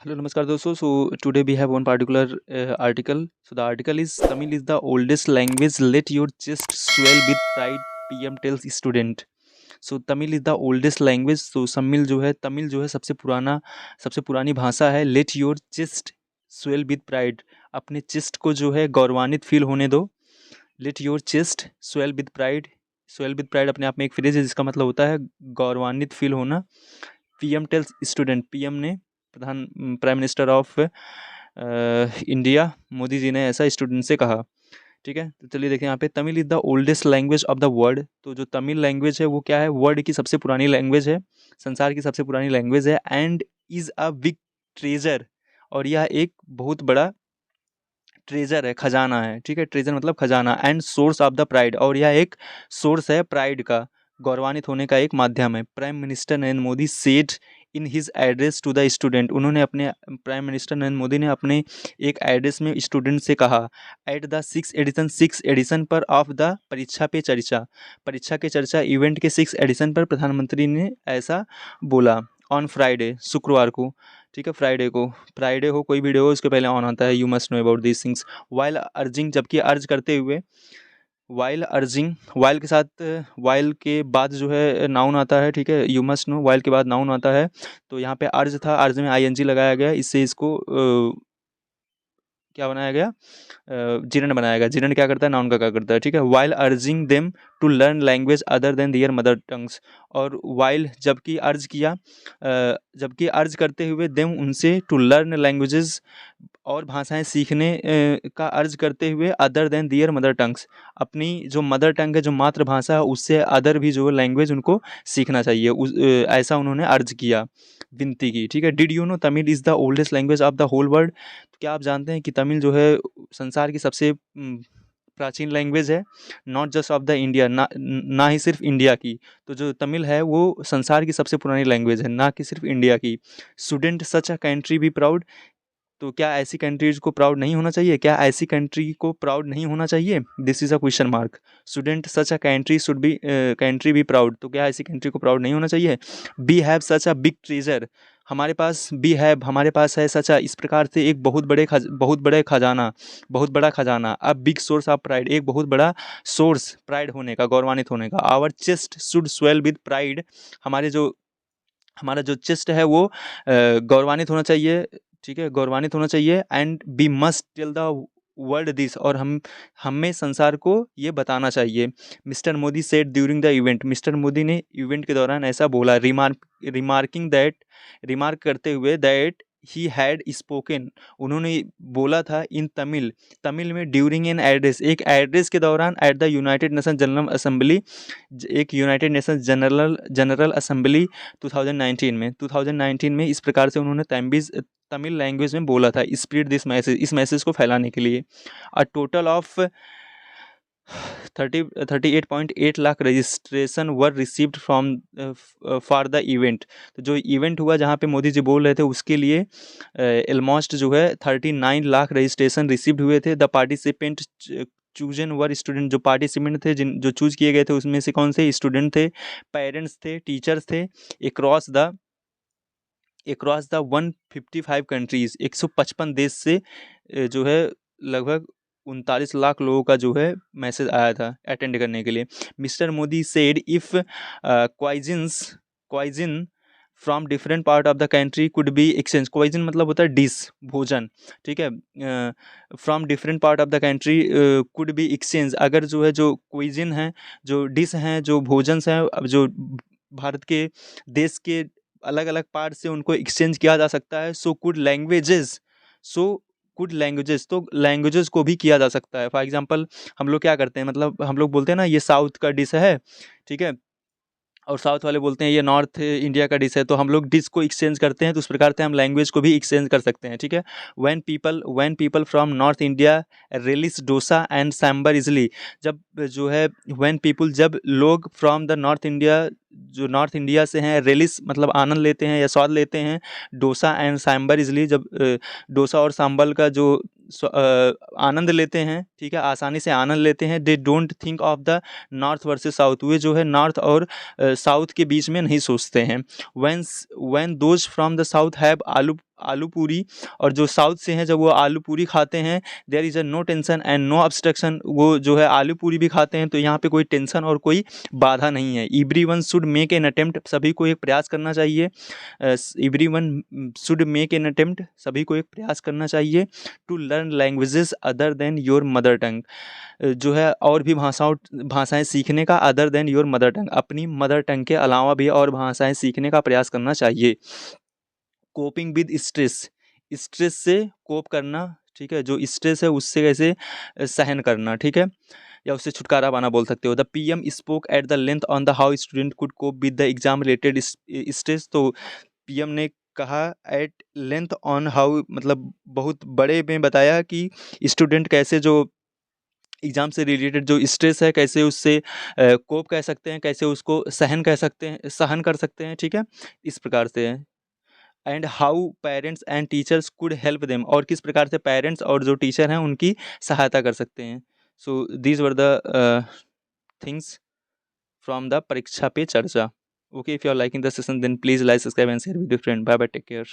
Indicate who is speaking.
Speaker 1: Hello, namaskar dosto. So today we have one particular article. So the article is Tamil is the oldest language. Let your chest swell with pride. PM tells student. So Tamil is the oldest language. तो तमिल जो है सबसे पुरानी भाषा है। Let your chest swell with pride. अपने chest को जो है गौरवान्वित फील होने दो। Let your chest swell with pride. Swell with pride अपने आप में एक फ्रेज है जिसका मतलब होता है गौरवान्वित फील होना। PM tells student. पीएम ने prime minister of India Modi ji ने ऐसा स्टूडेंट से कहा। ठीक है, तो चलिए देखें यहाँ पे Tamil is the oldest language of the world. तो जो तमिल लैंग्वेज है वो क्या है? वर्ल्ड की सबसे पुरानी लैंग्वेज है, संसार की सबसे पुरानी लैंग्वेज है। And is a big treasure. और यह एक बहुत बड़ा ट्रेजर है, खजाना है। ठीक है, ट्रेजर मतलब खजाना। And source of the pride. और यह एक सोर्स है प्राइड का, गौरवान्वित होने का एक माध्यम है। Prime minister Narendra Modi said in his address to the student. उन्होंने अपने प्राइम मिनिस्टर नरेंद्र मोदी ने अपने एक एड्रेस में स्टूडेंट से कहा एट द सिक्स एडिशन पर ऑफ द परीक्षा पे चर्चा। परीक्षा के चर्चा इवेंट के 6 एडिशन पर प्रधानमंत्री ने ऐसा बोला। ऑन फ्राइडे, शुक्रवार को। ठीक है, फ्राइडे हो कोई भी डे हो उसके पहले ऑन आता है। You must know about these things. While urging, जबकि अर्ज करते हुए। वाइल अर्जिंग, वाइल के साथ, वाइल के बाद जो है नाउन आता है। ठीक है, यू मस्ट नो, वाइल के बाद नाउन आता है। तो यहाँ पे अर्ज था, अर्ज में आईएनजी लगाया गया, इससे इसको क्या बनाया गया? जिरंड बनाया गया। जिरंड क्या करता है? नाउन का क्या करता है? ठीक है, while urging them to learn language other than their mother tongues. और वाइल जबकि अर्ज किया, जबकि अर्ज करते हुए देम उनसे टू लर्न लैंग्वेजेस और भाषाएं सीखने का अर्ज करते हुए other than their mother tongues. अपनी जो मदर टंग है, जो मातृभाषा है, उससे अदर भी जो लैंग्वेज उनको सीखना चाहिए। ऐसा उन्होंने अर्ज किया, विनती की। ठीक है, did you know Tamil is the oldest language of the whole world. तो क्या आप जानते हैं कि तमिल जो है संसार की सबसे प्राचीन लैंग्वेज है। Not just of the India, ना ही सिर्फ इंडिया की। तो जो तमिल है वो संसार की सबसे पुरानी लैंग्वेज है, ना कि सिर्फ इंडिया की। Student such a country be proud. तो क्या ऐसी कंट्रीज को प्राउड नहीं होना चाहिए? क्या ऐसी कंट्री को प्राउड नहीं होना चाहिए? This is a question mark. Student such a country should be country be proud. तो क्या ऐसी कंट्री को प्राउड नहीं होना चाहिए? We have such a big treasure. हमारे पास बी हैव, हमारे पास है सच अ, इस प्रकार से एक बहुत बड़ा खजाना। अब बिग सोर्स ऑफ प्राइड, एक बहुत बड़ा सोर्स प्राइड होने का, गौरवान्वित होने का। Our chest should swell with pride. हमारे जो हमारा जो चेस्ट है वो गौरवान्वित होना चाहिए। ठीक है, गौरवान्वित होना चाहिए। And we must tell the world this. और हमें संसार को ये बताना चाहिए। Mister Modi said during the event. Mister Modi ने इवेंट के दौरान ऐसा बोला। रिमार्किंग दैट, रिमार्क करते हुए दैट ही हैड स्पोकन। उन्होंने बोला था इन तमिल, तमिल में ड्यूरिंग एन एड्रेस, एक एड्रेस के दौरान at the United nation general assembly, एक यूनाइटेड नेशन जनरल असेंबली 2019 में इस प्रकार से उन्होंने तमिल लैंग्वेज में बोला था। स्प्रेड दिस मैसेज, इस मैसेज को फैलाने के लिए। A total of 38.8 lakh registration were received from for the event. तो जो इवेंट हुआ जहाँ पे मोदी जी बोल रहे थे उसके लिए ऑलमोस्ट जो है 39 लाख रजिस्ट्रेशन रिसीव्ड हुए थे। The participant chosen were student. जो पार्टिसिपेंट थे, जो चूज किए गए थे उसमें से कौन से? स्टूडेंट थे, पेरेंट्स थे, टीचर्स थे। अक्रॉस द 155 कंट्रीज, 155 देश से जो है लगभग 39 लाख लोगों का जो है मैसेज आया था अटेंड करने के लिए। Mister Modi said if cuisine from different part of the country could be exchange. Cuisine मतलब होता है डिश, भोजन। ठीक है, from different part of the country could be exchange. अगर जो है, जो क्वाइजिन है, जो डिश हैं, जो भोजन हैं, अब जो भारत के देश के अलग अलग पार्ट से उनको एक्सचेंज किया जा सकता है। गुड लैंग्वेजेस, तो लैंग्वेजेस को भी किया जा सकता है। फॉर एग्जांपल हम लोग क्या करते हैं, मतलब हम लोग बोलते हैं ना ये साउथ का डिश है। ठीक है, और साउथ वाले बोलते हैं ये नॉर्थ इंडिया का डिश है। तो हम लोग डिश को एक्सचेंज करते हैं, तो उस प्रकार से हम लैंग्वेज को भी एक्सचेंज कर सकते हैं। ठीक है, when people from north India relish dosa and sambar easily. जब जो है जब लोग फ्रॉम द नॉर्थ इंडिया, जो नॉर्थ इंडिया से हैं, रिलीज मतलब आनंद लेते हैं या स्वाद लेते हैं डोसा एंड सांबर इजली, जब डोसा और सांबर का जो आनंद लेते हैं, ठीक है, आसानी से आनंद लेते हैं। They don't think of the north versus south. वे जो है नॉर्थ और साउथ के बीच में नहीं सोचते हैं। When those from the south have आलू पूरी, और जो साउथ से हैं जब वो आलू पूरी खाते हैं, there is a no tension and no obstruction, वो जो है आलू पूरी भी खाते हैं तो यहाँ पे कोई टेंशन और कोई बाधा नहीं है। Everyone should make an attempt, सभी को एक प्रयास करना चाहिए। Everyone should make an attempt, सभी को एक प्रयास करना चाहिए। To learn languages other than your mother tongue, जो है और भी भाषाएं सीखने का, other than your mother tongue, अपनी मदर टंग के अलावा भी और भाषाएं सीखने का प्रयास करना चाहिए। कोपिंग विद स्ट्रेस, स्ट्रेस से कोप करना, ठीक है, जो स्ट्रेस है उससे कैसे सहन करना, ठीक है, या उससे छुटकारा पाना बोल सकते हो। The PM spoke at the length on the how student could cope with the exam related stress, तो पीएम ने कहा एट लेंथ ऑन हाउ, मतलब बहुत बड़े में बताया कि स्टूडेंट कैसे जो एग्जाम से रिलेटेड जो स्ट्रेस है कैसे उससे कोप कह सकते हैं, कैसे उसको सहन कह सकते हैं, सहन कर सकते हैं, ठीक है, इस प्रकार से है। And how parents and teachers could help them, और किस प्रकार से पेरेंट्स और जो टीचर हैं उनकी सहायता कर सकते हैं। So these were the things from the Pariksha Pe Charcha. Okay, if you are liking the session then please like, subscribe and share with your friend. Bye bye, take care.